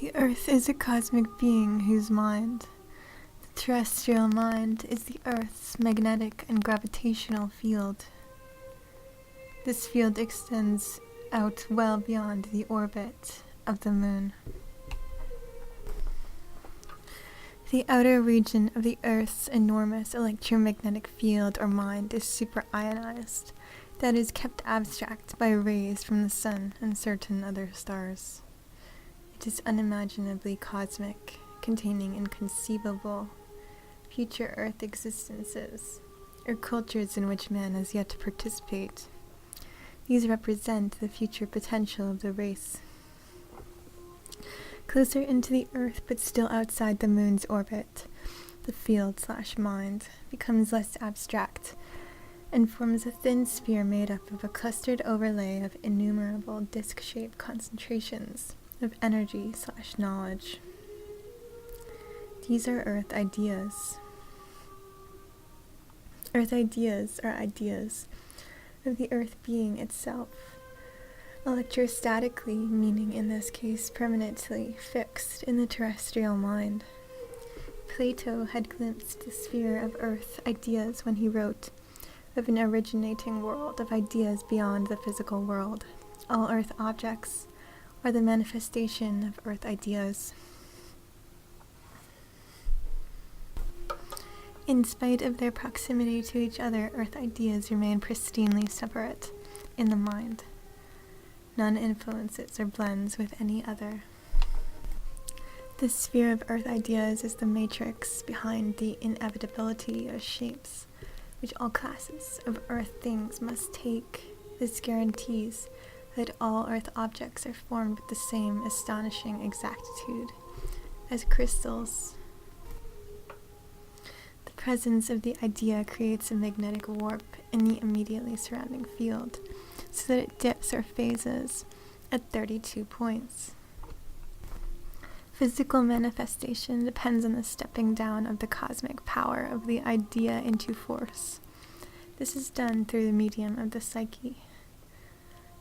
The Earth is a cosmic being whose mind, the terrestrial mind, is the Earth's magnetic and gravitational field. This field extends out well beyond the orbit of the Moon. The outer region of the Earth's enormous electromagnetic field or mind is superionized, that is kept abstract by rays from the Sun and certain other stars. It is unimaginably cosmic, containing inconceivable future Earth existences, or cultures in which man has yet to participate. These represent the future potential of the race. Closer into the Earth, but still outside the Moon's orbit, the field/mind becomes less abstract and forms a thin sphere made up of a clustered overlay of innumerable disc-shaped concentrations of energy/knowledge. These are Earth ideas. Earth ideas are ideas of the Earth being itself, electrostatically, meaning in this case permanently fixed in the terrestrial mind. Plato had glimpsed the sphere of Earth ideas when he wrote of an originating world of ideas beyond the physical world. All Earth objects are the manifestation of Earth ideas. In spite of their proximity to each other, Earth ideas remain pristinely separate in the mind. None influences or blends with any other. This sphere of Earth ideas is the matrix behind the inevitability of shapes, which all classes of Earth things must take. This guarantees that all Earth objects are formed with the same astonishing exactitude as crystals. The presence of the idea creates a magnetic warp in the immediately surrounding field, so that it dips or phases at 32 points. Physical manifestation depends on the stepping down of the cosmic power of the idea into force. This is done through the medium of the psyche.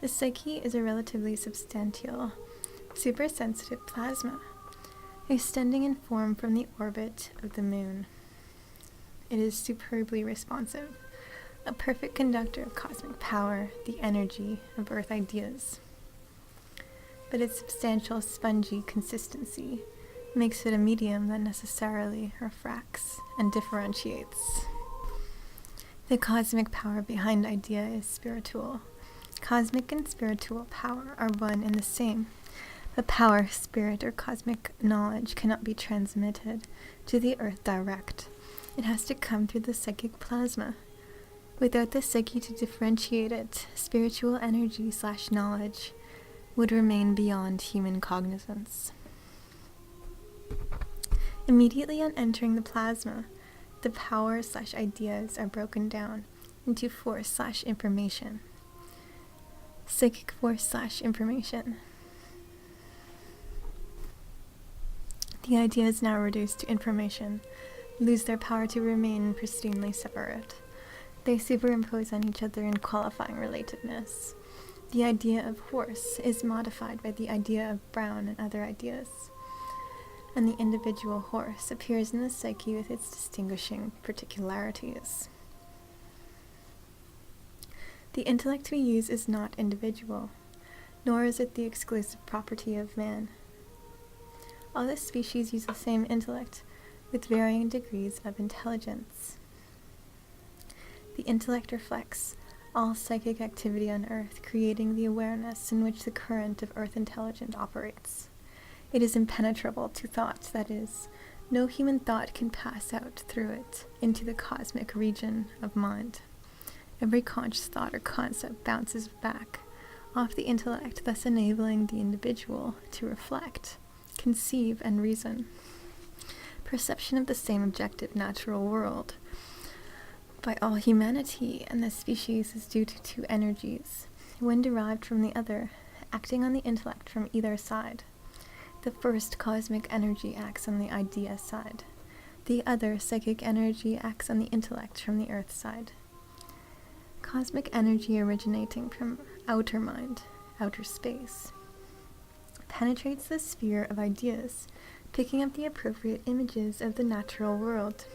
The psyche is a relatively substantial, supersensitive plasma, extending in form from the orbit of the Moon. It is superbly responsive, a perfect conductor of cosmic power, the energy of Earth ideas. But its substantial spongy consistency makes it a medium that necessarily refracts and differentiates. The cosmic power behind idea is spiritual. Cosmic and spiritual power are one and the same. The power, spirit, or cosmic knowledge cannot be transmitted to the Earth direct. It has to come through the psychic plasma. Without the psyche to differentiate it, spiritual energy/knowledge would remain beyond human cognizance. Immediately on entering the plasma, the power/ideas are broken down into force/information. Psychic force/information. The ideas now reduced to information lose their power to remain pristinely separate. They superimpose on each other in qualifying relatedness. The idea of horse is modified by the idea of brown and other ideas, and the individual horse appears in the psyche with its distinguishing particularities. The intellect we use is not individual, nor is it the exclusive property of man. All the species use the same intellect, with varying degrees of intelligence. The intellect reflects all psychic activity on Earth, creating the awareness in which the current of Earth intelligence operates. It is impenetrable to thought, that is, no human thought can pass out through it into the cosmic region of mind. Every conscious thought or concept bounces back off the intellect, thus enabling the individual to reflect, conceive, and reason. Perception of the same objective natural world by all humanity and the species is due to two energies, one derived from the other, acting on the intellect from either side. The first cosmic energy acts on the idea side. The other psychic energy acts on the intellect from the Earth side. Cosmic energy originating from outer mind, outer space. penetrates the sphere of ideas, picking up the appropriate images of the natural world.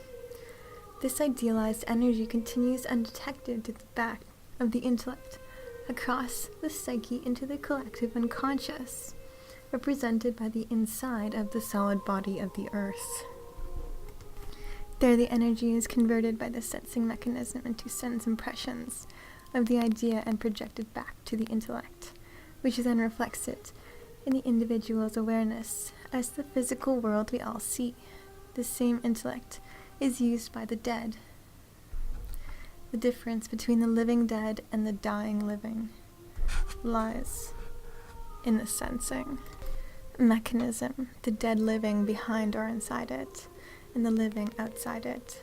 This idealized energy continues undetected to the back of the intellect, across the psyche into the collective unconscious, represented by the inside of the solid body of the earth. There the energy is converted by the sensing mechanism into sense impressions of the idea and projected back to the intellect, which then reflects it in the individual's awareness as the physical world we all see. The same intellect is used by the dead. The difference between the living dead and the dying living lies in the sensing mechanism, the dead living behind or inside it, and the living outside it.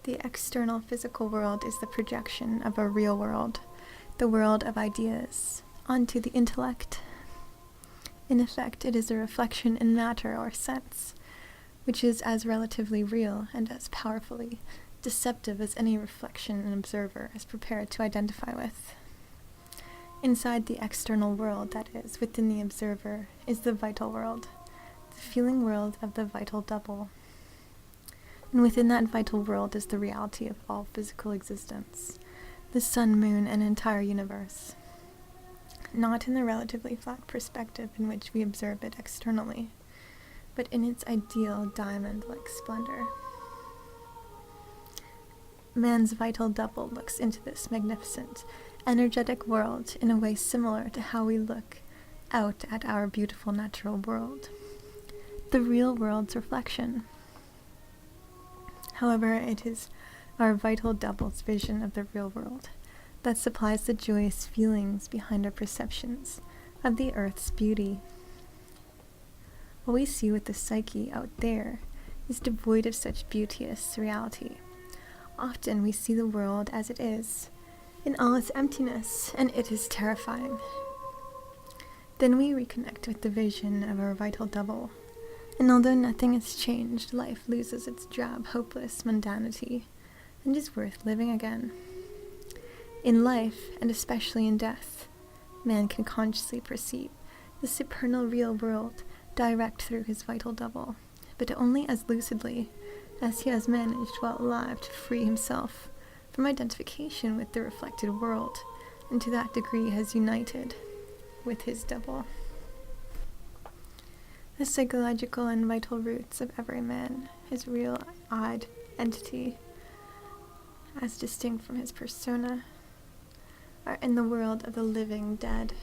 The external physical world is the projection of a real world, the world of ideas, onto the intellect. In effect, it is a reflection in matter or sense, which is as relatively real and as powerfully deceptive as any reflection an observer is prepared to identify with. Inside the external world, that is, within the observer, is the vital world, the feeling world of the vital double. And within that vital world is the reality of all physical existence, the sun, moon, and entire universe. Not in the relatively flat perspective in which we observe it externally, but in its ideal diamond-like splendor. Man's vital double looks into this magnificent, energetic world in a way similar to how we look out at our beautiful natural world, the real world's reflection. However, it is our vital double's vision of the real world that supplies the joyous feelings behind our perceptions of the earth's beauty. What we see with the psyche out there is devoid of such beauteous reality. Often we see the world as it is, in all its emptiness, and it is terrifying. Then we reconnect with the vision of our vital double, and although nothing has changed, life loses its drab, hopeless mundanity, and is worth living again. In life, and especially in death, man can consciously perceive the supernal real world direct through his vital double, but only as lucidly as he has managed while alive to free himself from identification with the reflected world, and to that degree has united with his double. The psychological and vital roots of every man, his real-eyed entity, as distinct from his persona, are in the world of the living dead.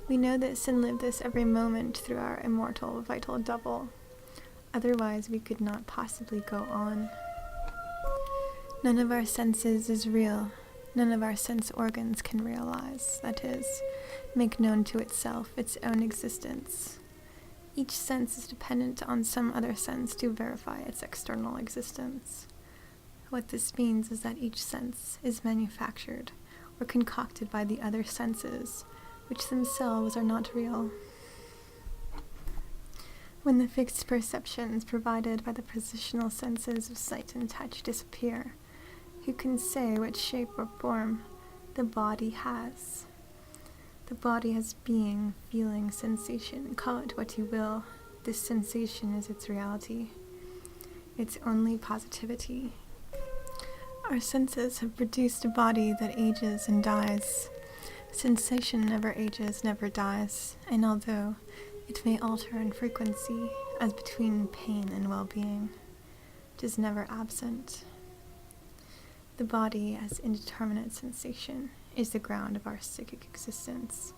We know this and live this every moment through our immortal vital double. Otherwise, we could not possibly go on. None of our senses is real. None of our sense organs can realize, that is, make known to itself its own existence. Each sense is dependent on some other sense to verify its external existence. What this means is that each sense is manufactured or concocted by the other senses, which themselves are not real. When the fixed perceptions provided by the positional senses of sight and touch disappear, who can say what shape or form the body has? The body has being, feeling, sensation, call it what you will. This sensation is its reality, its only positivity. Our senses have produced a body that ages and dies. Sensation never ages, never dies, and although it may alter in frequency, as between pain and well-being, it is never absent. The body, as indeterminate sensation, is the ground of our psychic existence,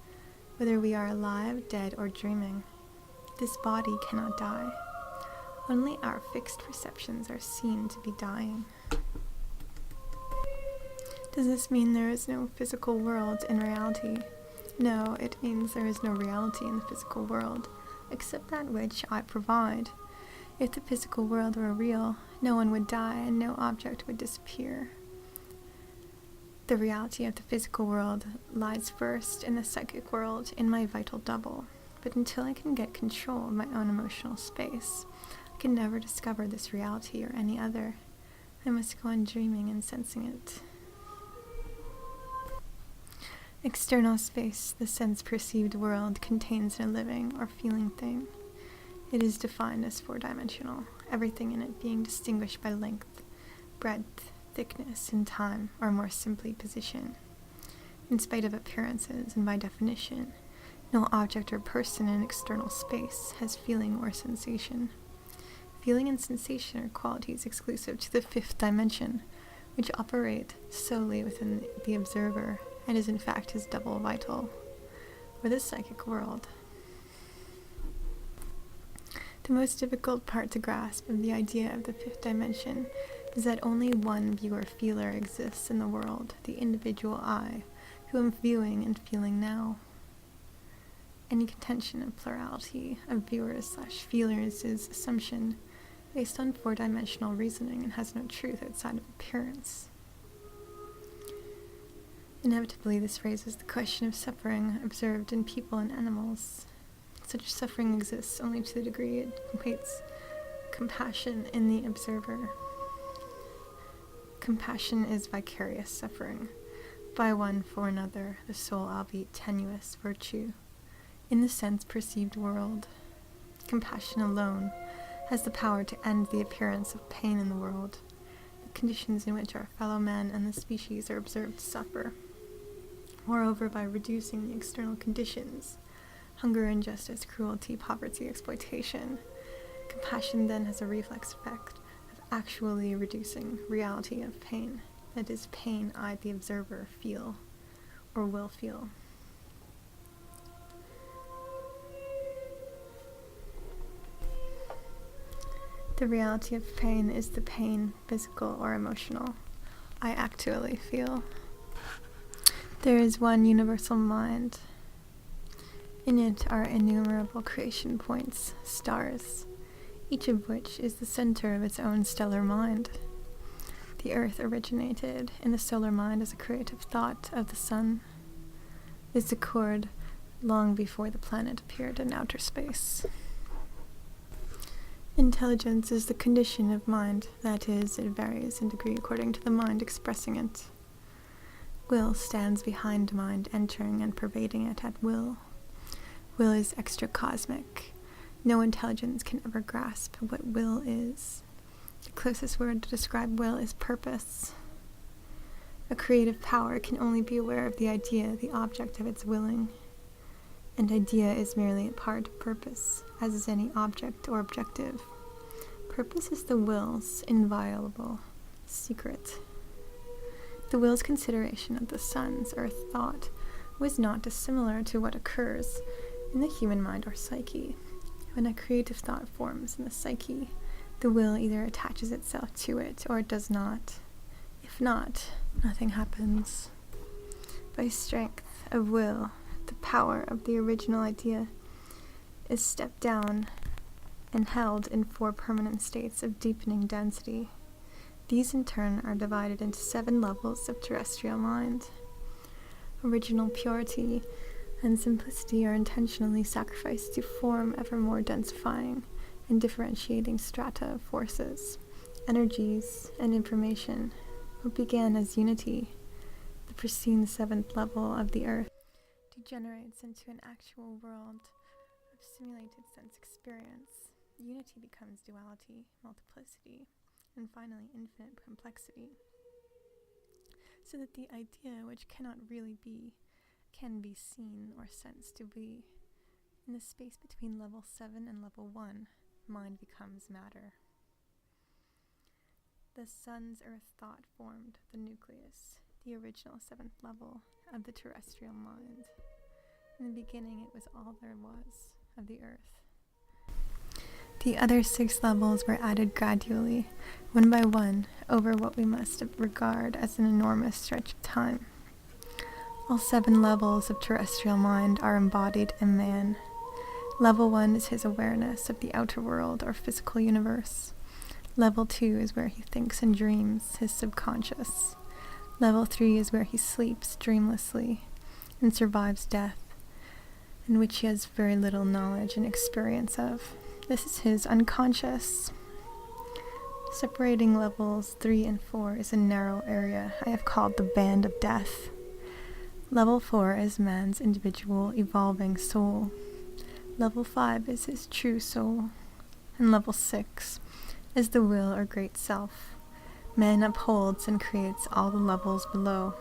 whether we are alive, dead, or dreaming. This body cannot die. Only our fixed perceptions are seen to be dying. Does this mean there is no physical world in reality? No, it means there is no reality in the physical world, except that which I provide. If the physical world were real, no one would die and no object would disappear. The reality of the physical world lies first in the psychic world, in my vital double. But until I can get control of my own emotional space, I can never discover this reality or any other. I must go on dreaming and sensing it. External space, the sense-perceived world, contains no living or feeling thing. It is defined as four-dimensional, everything in it being distinguished by length, breadth, thickness, and time, or more simply position. In spite of appearances, and by definition, no object or person in external space has feeling or sensation. Feeling and sensation are qualities exclusive to the fifth dimension, which operate solely within the observer, and is in fact his double vital, or the psychic world. The most difficult part to grasp of the idea of the fifth dimension is that only one viewer-feeler exists in the world, the individual I, who am viewing and feeling now. Any contention of plurality of viewers/feelers is assumption based on four-dimensional reasoning and has no truth outside of appearance. Inevitably, this raises the question of suffering observed in people and animals. Such suffering exists only to the degree it equates compassion in the observer. Compassion is vicarious suffering, by one for another, the sole albeit tenuous virtue. In the sense-perceived world, compassion alone has the power to end the appearance of pain in the world, the conditions in which our fellow men and the species are observed to suffer. Moreover, by reducing the external conditions, hunger, injustice, cruelty, poverty, exploitation, compassion then has a reflex effect of actually reducing reality of pain. That is, pain I, the observer, feel or will feel. The reality of pain is the pain, physical or emotional, I actually feel. There is one universal mind. In it are innumerable creation points, stars, each of which is the center of its own stellar mind. The earth originated in the solar mind as a creative thought of the sun. This occurred long before the planet appeared in outer space. Intelligence is the condition of mind, that is, it varies in degree according to the mind expressing it. Will stands behind mind, entering and pervading it at will. Will is extra-cosmic. No intelligence can ever grasp what will is. The closest word to describe will is purpose. A creative power can only be aware of the idea, the object of its willing. An idea is merely a part of purpose, as is any object or objective. Purpose is the will's inviolable secret. The will's consideration of the sun's earth thought was not dissimilar to what occurs in the human mind or psyche. When a creative thought forms in the psyche, the will either attaches itself to it or it does not. If not, nothing happens. By strength of will, the power of the original idea is stepped down and held in four permanent states of deepening density. These in turn are divided into 7 levels of terrestrial mind. Original purity and simplicity are intentionally sacrificed to form ever more densifying and differentiating strata of forces, energies, and information. What began as unity, the pristine 7th level of the earth, degenerates into an actual world of simulated sense experience. Unity becomes duality, multiplicity, and finally infinite complexity. So that the idea which cannot really be, can be seen or sensed to be. In the space between level 7 and level 1, mind becomes matter. The sun's earth thought formed the nucleus, the original 7th level of the terrestrial mind. In the beginning it was all there was of the earth. The other 6 levels were added gradually, one by one, over what we must regard as an enormous stretch of time. All 7 levels of terrestrial mind are embodied in man. Level 1 is his awareness of the outer world or physical universe. Level 2 is where he thinks and dreams, his subconscious. Level 3 is where he sleeps dreamlessly and survives death, in which he has very little knowledge and experience of. This is his unconscious. Separating levels 3 and 4 is a narrow area I have called the band of death. Level 4 is man's individual evolving soul. Level 5 is his true soul. And level 6 is the will or great self. Man upholds and creates all the levels below.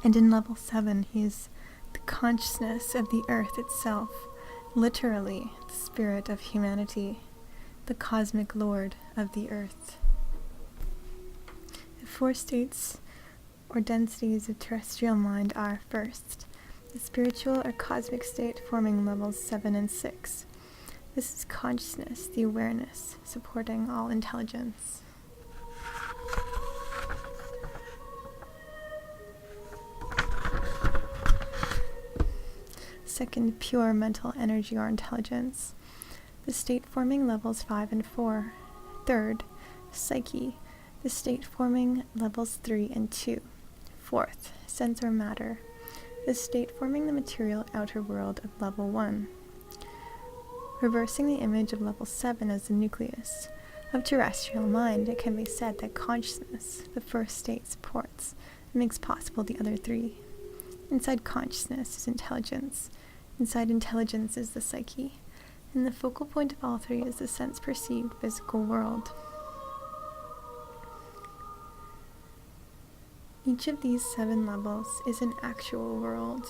And in level 7 he is the consciousness of the earth itself, literally the spirit of humanity, the cosmic lord of the earth. The 4 states or densities of terrestrial mind are, first, the spiritual or cosmic state forming levels 7 and 6. This is consciousness, the awareness, supporting all intelligence. Second, pure mental energy or intelligence, the state forming levels 5 and 4. Third, psyche, the state forming levels 3 and 2. Fourth, sense or matter, the state forming the material outer world of level 1. Reversing the image of level 7 as the nucleus of terrestrial mind, it can be said that consciousness, the first state, supports and makes possible the other 3. Inside consciousness is intelligence, inside intelligence is the psyche, and the focal point of all 3 is the sense-perceived physical world. Each of these 7 levels is an actual world,